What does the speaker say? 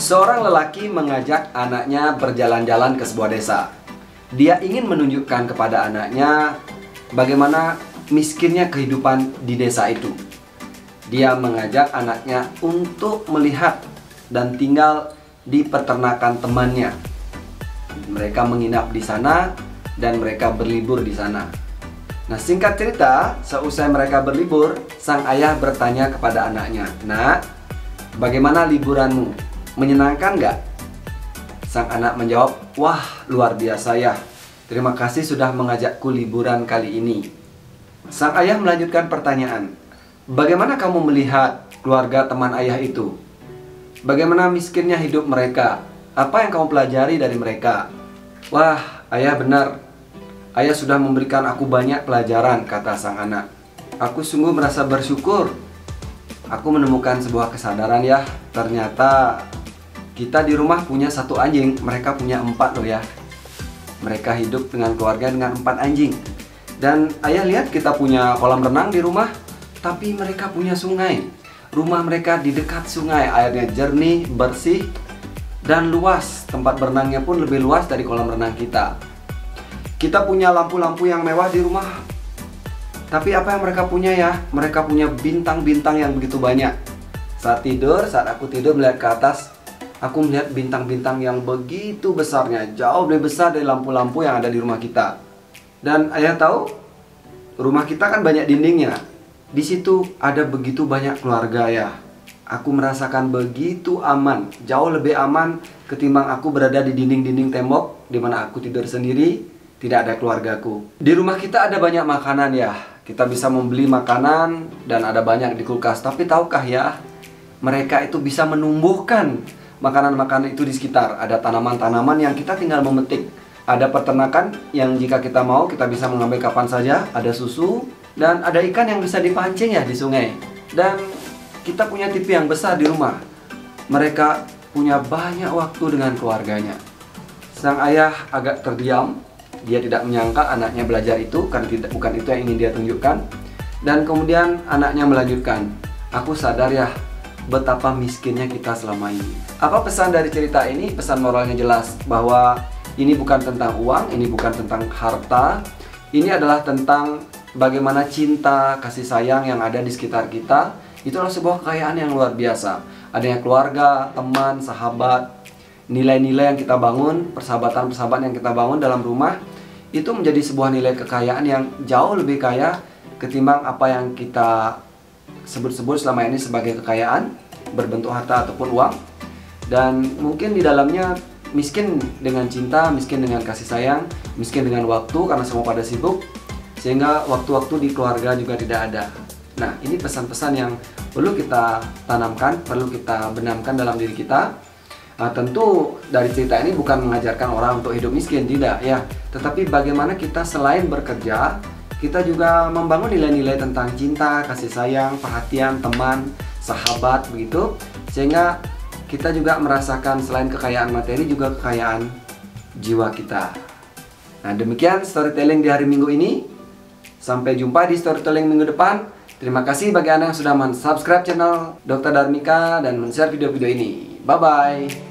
Seorang lelaki mengajak anaknya berjalan-jalan ke sebuah desa. Dia ingin menunjukkan kepada anaknya bagaimana miskinnya kehidupan di desa itu. Dia mengajak anaknya untuk melihat dan tinggal di peternakan temannya. Mereka menginap di sana dan mereka berlibur di sana. Nah, singkat cerita, seusai mereka berlibur, sang ayah bertanya kepada anaknya, "Nak, bagaimana liburanmu? Menyenangkan nggak?" Sang anak menjawab, "Wah, luar biasa ya. Terima kasih sudah mengajakku liburan kali ini." Sang ayah melanjutkan pertanyaan, "Bagaimana kamu melihat keluarga teman ayah itu? Bagaimana miskinnya hidup mereka? Apa yang kamu pelajari dari mereka?" "Wah, ayah benar. Ayah sudah memberikan aku banyak pelajaran," kata sang anak. "Aku sungguh merasa bersyukur. Aku menemukan sebuah kesadaran ya. Ternyata kita di rumah punya satu anjing, mereka punya 4 loh ya. Mereka hidup dengan keluarga dengan 4 anjing. Dan ayah lihat kita punya kolam renang di rumah, tapi mereka punya sungai. Rumah mereka di dekat sungai, airnya jernih, bersih, dan luas. Tempat berenangnya pun lebih luas dari kolam renang kita. Kita punya lampu-lampu yang mewah di rumah. Tapi apa yang mereka punya ya? Mereka punya bintang-bintang yang begitu banyak. Saat aku tidur melihat ke atas, aku melihat bintang-bintang yang begitu besarnya, jauh lebih besar dari lampu-lampu yang ada di rumah kita. Dan ayah tahu, rumah kita kan banyak dindingnya. Di situ ada begitu banyak keluarga ya. Aku merasakan begitu aman, jauh lebih aman ketimbang aku berada di dinding-dinding tembok di mana aku tidur sendiri, tidak ada keluargaku. Di rumah kita ada banyak makanan ya. Kita bisa membeli makanan dan ada banyak di kulkas. Tapi tahukah ya, mereka itu bisa menumbuhkan makanan-makanan itu di sekitar. Ada tanaman-tanaman yang kita tinggal memetik. Ada peternakan yang jika kita mau kita bisa mengambil kapan saja. Ada susu dan ada ikan yang bisa dipancing ya di sungai. Dan kita punya TV yang besar di rumah. Mereka punya banyak waktu dengan keluarganya. Sang ayah agak terdiam. Dia tidak menyangka anaknya belajar itu karena bukan itu yang ingin dia tunjukkan. Dan kemudian anaknya melanjutkan, "Aku sadar ya betapa miskinnya kita selama ini." Apa pesan dari cerita ini? Pesan moralnya jelas bahwa ini bukan tentang uang, ini bukan tentang harta. Ini adalah tentang bagaimana cinta, kasih sayang yang ada di sekitar kita. Itu adalah sebuah kekayaan yang luar biasa. Adanya keluarga, teman, sahabat, nilai-nilai yang kita bangun, persahabatan-persahabatan yang kita bangun dalam rumah, itu menjadi sebuah nilai kekayaan yang jauh lebih kaya ketimbang apa yang kita sebut-sebut selama ini sebagai kekayaan berbentuk harta ataupun uang. Dan mungkin di dalamnya miskin dengan cinta, miskin dengan kasih sayang, miskin dengan waktu karena semua pada sibuk, sehingga waktu-waktu di keluarga juga tidak ada. Nah, ini pesan-pesan yang perlu kita tanamkan, perlu kita benamkan dalam diri kita. Nah, tentu dari cerita ini bukan mengajarkan orang untuk hidup miskin, tidak ya. Tetapi bagaimana kita selain bekerja, kita juga membangun nilai-nilai tentang cinta, kasih sayang, perhatian, teman, sahabat, begitu. Sehingga kita juga merasakan selain kekayaan materi juga kekayaan jiwa kita. Nah, demikian storytelling di hari Minggu ini. Sampai jumpa di storytelling minggu depan. Terima kasih bagi Anda yang sudah subscribe channel Dr. Darmika dan share video-video ini. Bye-bye.